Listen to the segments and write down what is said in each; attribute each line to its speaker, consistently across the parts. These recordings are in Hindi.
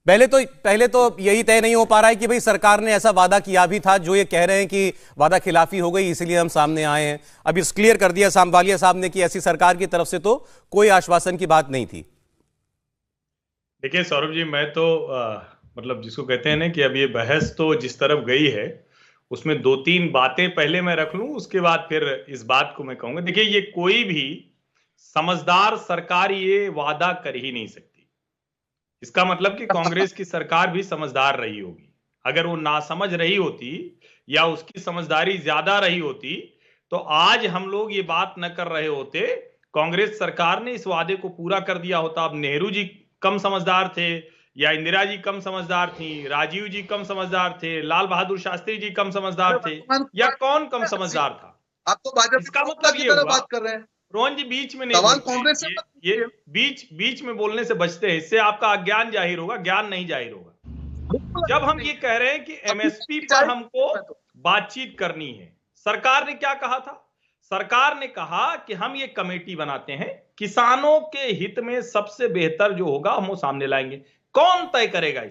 Speaker 1: पहले तो यही तय नहीं हो पा रहा है कि भाई सरकार ने ऐसा वादा किया भी था, जो ये कह रहे हैं कि वादा खिलाफी हो गई इसलिए हम सामने आए हैं। अब इस क्लियर कर दिया वालिया साहब ने कि ऐसी सरकार की तरफ से तो कोई आश्वासन की बात नहीं थी।
Speaker 2: देखिए सौरभ जी, मैं तो मतलब जिसको कहते हैं ना कि अब ये बहस तो जिस तरफ गई है उसमें दो तीन बातें पहले मैं रख लूं, उसके बाद फिर इस बात को मैं कहूंगा। देखिए, ये कोई भी समझदार सरकार ये वादा कर ही नहीं सकती। इसका मतलब कि कांग्रेस की सरकार भी समझदार रही होगी। अगर वो नासमझ रही होती या उसकी समझदारी ज्यादा रही होती तो आज हम लोग ये बात न कर रहे होते। कांग्रेस सरकार ने इस वादे को पूरा कर दिया होता। अब नेहरू जी कम समझदार थे या इंदिरा जी कम समझदार थी, राजीव जी कम समझदार थे, लाल बहादुर शास्त्री जी कम समझदार थे, या कौन कम समझदार था?
Speaker 3: आप तो भाजपा
Speaker 2: इसका मतलब
Speaker 3: की
Speaker 2: ये
Speaker 3: तरह
Speaker 2: हुआ,
Speaker 3: बात कर रहे हैं।
Speaker 2: रोहन जी बीच में नहीं
Speaker 3: सवाल
Speaker 2: बोलते,
Speaker 3: कांग्रेस से
Speaker 2: ये बीच में बोलने से बचते हैं। इससे आपका अज्ञान जाहिर होगा, ज्ञान नहीं जाहिर होगा। जब हम ये कह रहे हैं कि एमएसपी पर हमको बातचीत करनी है, सरकार ने क्या कहा था? सरकार ने कहा कि हम ये कमेटी बनाते हैं, किसानों के हित में सबसे बेहतर जो होगा हम वो सामने लाएंगे। कौन तय करेगा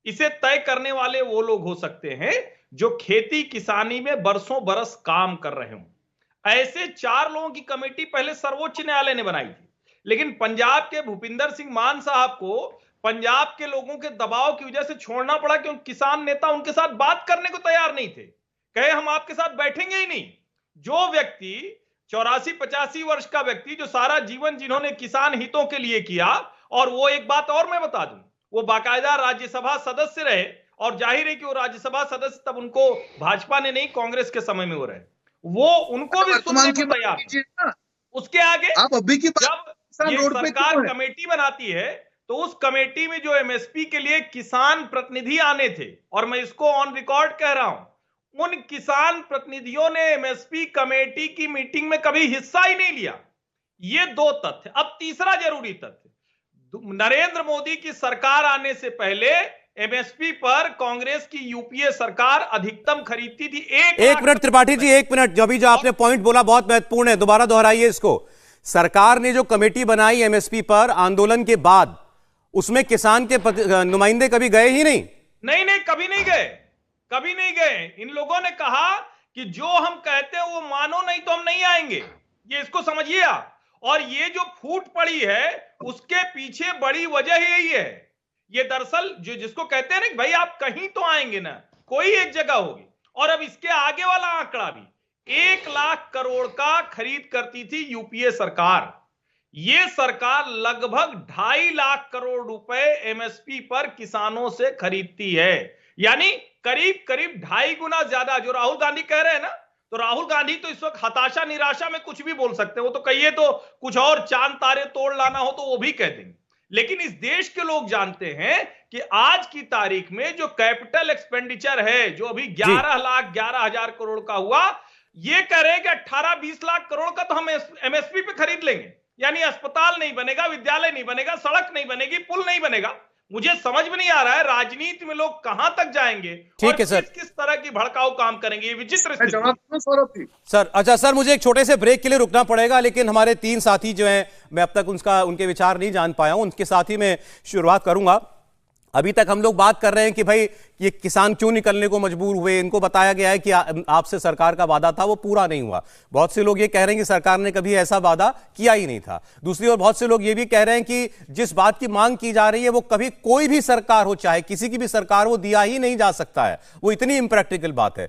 Speaker 2: इसे तय करने वाले वो लोग हो सकते हैं जो खेती किसानी में बरसों बरस काम कर रहे हों। ऐसे 4 लोगों की कमेटी पहले सर्वोच्च न्यायालय ने बनाई थी, लेकिन पंजाब के भूपिंदर सिंह मान साहब को पंजाब के लोगों के दबाव की वजह से छोड़ना पड़ा, क्योंकि किसान नेता उनके साथ बात करने को तैयार नहीं थे। कहे हम आपके साथ बैठेंगे ही नहीं। जो व्यक्ति 84-85 वर्ष का व्यक्ति, जो सारा जीवन जिन्होंने किसान हितों के लिए किया, और वो एक बात और मैं बता दूं, वो बाकायदा राज्यसभा सदस्य रहे, और जाहिर है कि वो राज्यसभा सदस्य तब उनको भाजपा ने नहीं, कांग्रेस के समय में वो रहे, वो उनको भी सुनने को तैयार। उसके आगे
Speaker 3: आप अभी की
Speaker 2: जब ये सरकार कमेटी बनाती है तो उस कमेटी में जो एमएसपी के लिए किसान प्रतिनिधि आने थे, और मैं इसको ऑन रिकॉर्ड कह रहा हूं, उन किसान प्रतिनिधियों ने एमएसपी कमेटी की मीटिंग में कभी हिस्सा ही नहीं लिया। ये 2 तथ्य। अब तीसरा जरूरी तथ्य, नरेंद्र मोदी की सरकार आने से पहले एमएसपी पर कांग्रेस की यूपीए सरकार अधिकतम खरीदती थी।
Speaker 1: एक मिनट त्रिपाठी जी, 1 मिनट। जो आपने पॉइंट बोला बहुत महत्वपूर्ण है, दोबारा दोहराइए इसको। सरकार ने जो कमेटी बनाई एमएसपी पर आंदोलन के बाद, उसमें किसान के नुमाइंदे कभी गए ही नहीं।
Speaker 2: नहीं, कभी नहीं गए। इन लोगों ने कहा कि जो हम कहते हैं वो मानो, नहीं तो हम नहीं आएंगे। ये इसको समझिए आप। और ये जो फूट पड़ी है उसके पीछे बड़ी वजह यही है। ये दरअसल जो जिसको कहते हैं ना कि भाई आप कहीं तो आएंगे ना, कोई एक जगह होगी। और अब इसके आगे वाला आंकड़ा भी, 1 लाख करोड़ का खरीद करती थी यूपीए सरकार। ये सरकार लगभग 2.5 लाख करोड़ रुपए एमएसपी पर किसानों से खरीदती है, यानी करीब 2.5 गुना ज्यादा। जो राहुल गांधी कह रहे हैं ना, तो राहुल गांधी तो इस वक्त हताशा निराशा में कुछ भी बोल सकते हैं। वो तो कहिए तो कुछ और चांद तारे तोड़ लाना हो तो वो भी कह देंगे। लेकिन इस देश के लोग जानते हैं कि आज की तारीख में जो कैपिटल एक्सपेंडिचर है, जो अभी 11,11,000 करोड़ का हुआ, ये कह रहे हैं कि 18-20 लाख करोड़ का तो हम एमएसपी पे खरीद लेंगे। यानी अस्पताल नहीं बनेगा, विद्यालय नहीं बनेगा, सड़क नहीं बनेगी, पुल नहीं बनेगा। मुझे समझ में नहीं आ रहा है राजनीति में लोग कहां तक जाएंगे,
Speaker 1: ठीक है सर,
Speaker 2: किस तरह की भड़काऊ काम करेंगे। ये विचित्र
Speaker 1: सर। अच्छा सर, मुझे एक छोटे से ब्रेक के लिए रुकना पड़ेगा, लेकिन हमारे 3 साथी जो हैं, मैं अब तक उनके विचार नहीं जान पाया हूं, उनके साथ ही मैं शुरुआत करूंगा। अभी तक हम लोग बात कर रहे हैं कि भाई ये किसान क्यों निकलने को मजबूर हुए। इनको बताया गया है कि आपसे सरकार का वादा था वो पूरा नहीं हुआ। बहुत से लोग ये कह रहे हैं कि सरकार ने कभी ऐसा वादा किया ही नहीं था। दूसरी ओर बहुत से लोग ये भी कह रहे हैं कि जिस बात की मांग की जा रही है वो कभी कोई भी सरकार हो, चाहे किसी की भी सरकार हो, दिया ही नहीं जा सकता है। वो इतनी इम्प्रैक्टिकल बात है।